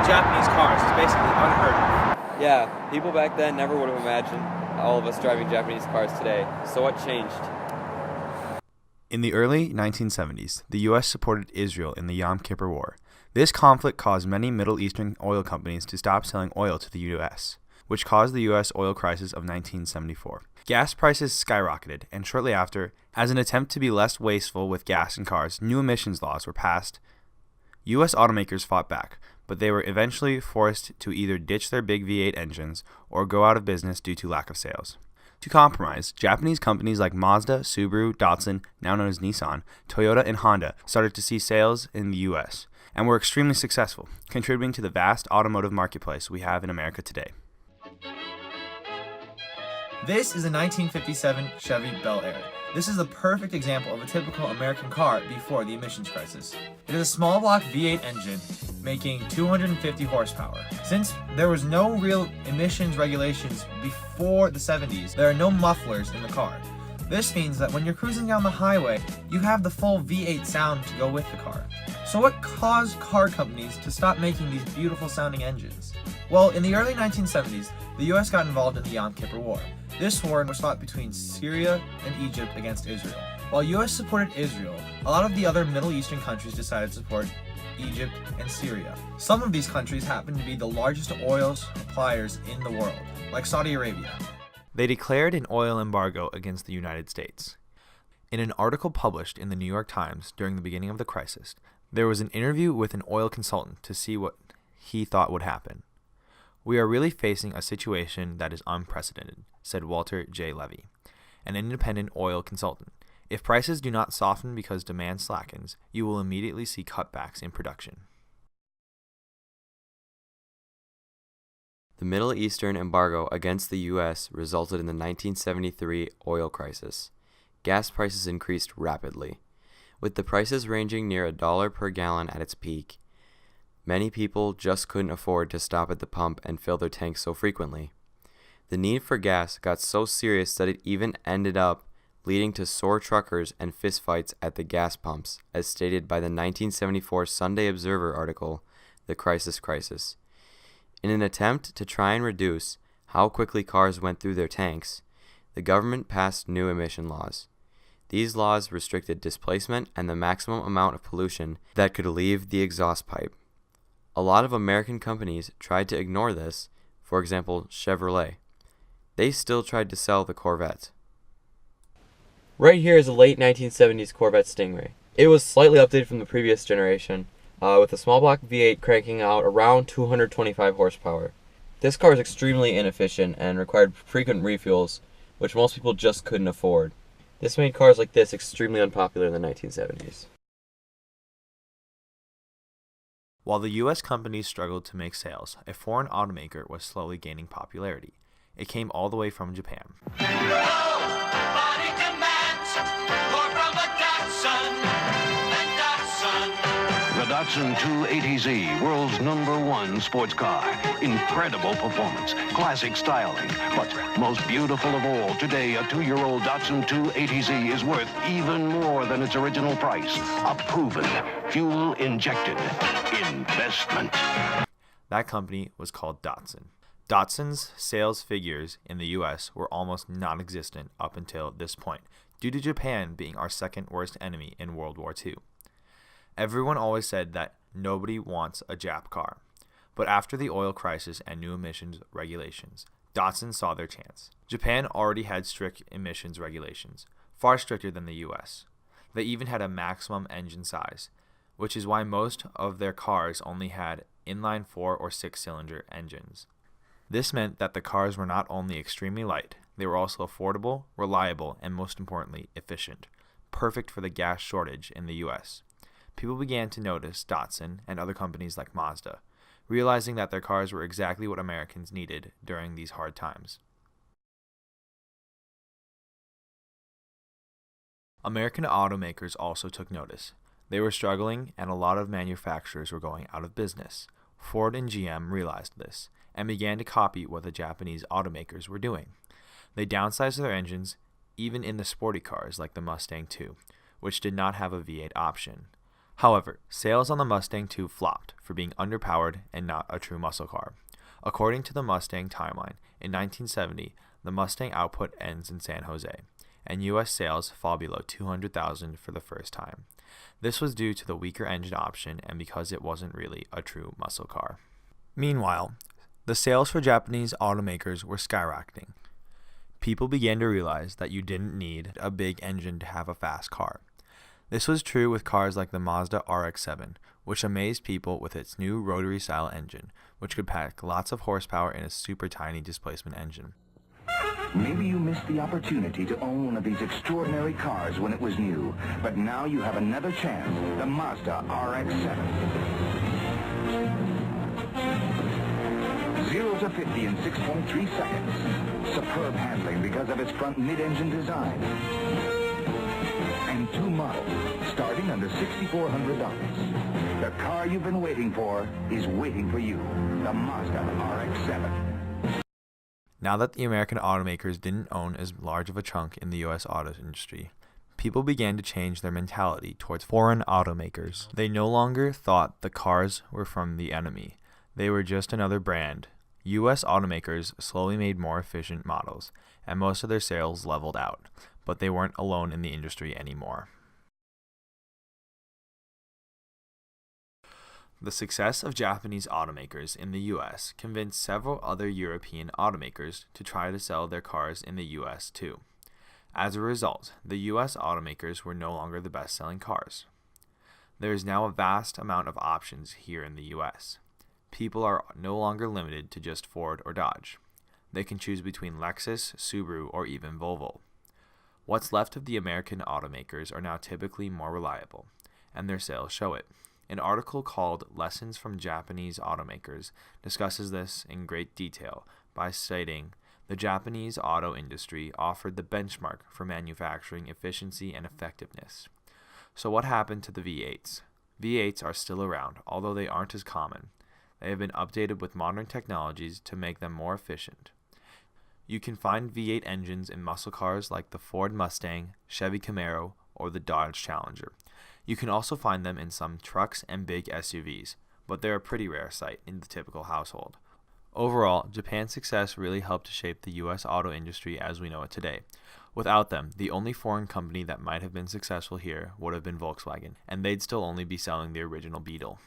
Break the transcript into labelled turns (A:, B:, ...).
A: Japanese cars is basically unheard of.
B: Yeah, people back then never would have imagined all of us driving Japanese cars today. So what changed?
C: In the early 1970s, the U.S. supported Israel in the Yom Kippur War. This conflict caused many Middle Eastern oil companies to stop selling oil to the U.S., which caused the U.S. oil crisis of 1974. Gas prices skyrocketed, and shortly after, as an attempt to be less wasteful with gas in cars, new emissions laws were passed. U.S. automakers fought back, but they were eventually forced to either ditch their big V8 engines or go out of business due to lack of sales. To compromise, Japanese companies like Mazda, Subaru, Datsun, now known as Nissan, Toyota, and Honda started to see sales in the U.S. and were extremely successful, contributing to the vast automotive marketplace we have in America today.
A: This is a 1957 Chevy Bel Air. This is the perfect example of a typical American car before the emissions crisis. It is a small block V8 engine making 250 horsepower. Since there was no real emissions regulations before the 70s, there are no mufflers in the car. This means that when you're cruising down the highway, you have the full V8 sound to go with the car. So what caused car companies to stop making these beautiful sounding engines? Well, in the early 1970s, the US got involved in the Yom Kippur War. This war was fought between Syria and Egypt against Israel. While US supported Israel, a lot of the other Middle Eastern countries decided to support Egypt and Syria. Some of these countries happen to be the largest oil suppliers in the world, like Saudi Arabia.
C: They declared an oil embargo against the United States. In an article published in the New York Times during the beginning of the crisis, there was an interview with an oil consultant to see what he thought would happen. "We are really facing a situation that is unprecedented," said Walter J. Levy, an independent oil consultant. "If prices do not soften because demand slackens, you will immediately see cutbacks in production."
B: The Middle Eastern embargo against the U.S. resulted in the 1973 oil crisis. Gas prices increased rapidly. With the prices ranging near $1 per gallon at its peak, many people just couldn't afford to stop at the pump and fill their tanks so frequently. The need for gas got so serious that it even ended up leading to sore truckers and fistfights at the gas pumps, as stated by the 1974 Sunday Observer article, The Crisis. In an attempt to try and reduce how quickly cars went through their tanks, the government passed new emission laws. These laws restricted displacement and the maximum amount of pollution that could leave the exhaust pipe. A lot of American companies tried to ignore this, for example, Chevrolet. They still tried to sell the Corvette. Right here is a late 1970s Corvette Stingray. It was slightly updated from the previous generation, with a small block V8 cranking out around 225 horsepower. This car is extremely inefficient and required frequent refuels, which most people just couldn't afford. This made cars like this extremely unpopular in the 1970s.
C: While the U.S. companies struggled to make sales, a foreign automaker was slowly gaining popularity. It came all the way from Japan.
D: Nobody demands more from a Datsun than Datsun.
E: The Datsun 280Z, world's #1 sports car. Incredible performance, classic styling, but most beautiful of all, today a 2-year-old Datsun 280Z is worth even more than its original price. A proven, fuel-injected investment.
C: That company was called Datsun. Datsun's sales figures in the U.S. were almost non-existent up until this point, due to Japan being our second worst enemy in World War II. Everyone always said that nobody wants a Jap car, but after the oil crisis and new emissions regulations, Datsun saw their chance. Japan already had strict emissions regulations, far stricter than the U.S. They even had a maximum engine size, which is why most of their cars only had inline 4 or 6-cylinder engines. This meant that the cars were not only extremely light, they were also affordable, reliable, and most importantly, efficient, perfect for the gas shortage in the U.S. People began to notice Datsun and other companies like Mazda, realizing that their cars were exactly what Americans needed during these hard times. American automakers also took notice. They were struggling, and a lot of manufacturers were going out of business. Ford and GM realized this, and began to copy what the Japanese automakers were doing. They downsized their engines, even in the sporty cars like the Mustang II, which did not have a V8 option. However, sales on the Mustang II flopped for being underpowered and not a true muscle car. According to the Mustang timeline, in 1970, the Mustang output ends in San Jose, and U.S. sales fall below 200,000 for the first time. This was due to the weaker engine option and because it wasn't really a true muscle car. Meanwhile, the sales for Japanese automakers were skyrocketing. People began to realize that you didn't need a big engine to have a fast car. This was true with cars like the Mazda RX-7, which amazed people with its new rotary-style engine, which could pack lots of horsepower in a super tiny displacement engine.
F: Maybe you missed the opportunity to own one of these extraordinary cars when it was new, but now you have another chance, the Mazda RX-7. 0 to 50 in 6.3 seconds. Superb handling because of its front mid-engine design. And 2 models, starting under $6,400. The car you've been waiting for is waiting for you, the Mazda RX-7.
C: Now that the American automakers didn't own as large of a chunk in the U.S. auto industry, people began to change their mentality towards foreign automakers. They no longer thought the cars were from the enemy. They were just another brand. U.S. automakers slowly made more efficient models, and most of their sales leveled out, but they weren't alone in the industry anymore. The success of Japanese automakers in the U.S. convinced several other European automakers to try to sell their cars in the U.S. too. As a result, the U.S. automakers were no longer the best-selling cars. There is now a vast amount of options here in the U.S. People are no longer limited to just Ford or Dodge. They can choose between Lexus, Subaru, or even Volvo. What's left of the American automakers are now typically more reliable, and their sales show it. An article called Lessons from Japanese Automakers discusses this in great detail by citing the Japanese auto industry offered the benchmark for manufacturing efficiency and effectiveness. So what happened to the V8s? V8s are still around, although they aren't as common. They have been updated with modern technologies to make them more efficient. You can find V8 engines in muscle cars like the Ford Mustang, Chevy Camaro, or the Dodge Challenger. You can also find them in some trucks and big SUVs, but they're a pretty rare sight in the typical household. Overall, Japan's success really helped to shape the U.S. auto industry as we know it today. Without them, the only foreign company that might have been successful here would have been Volkswagen, and they'd still only be selling the original Beetle.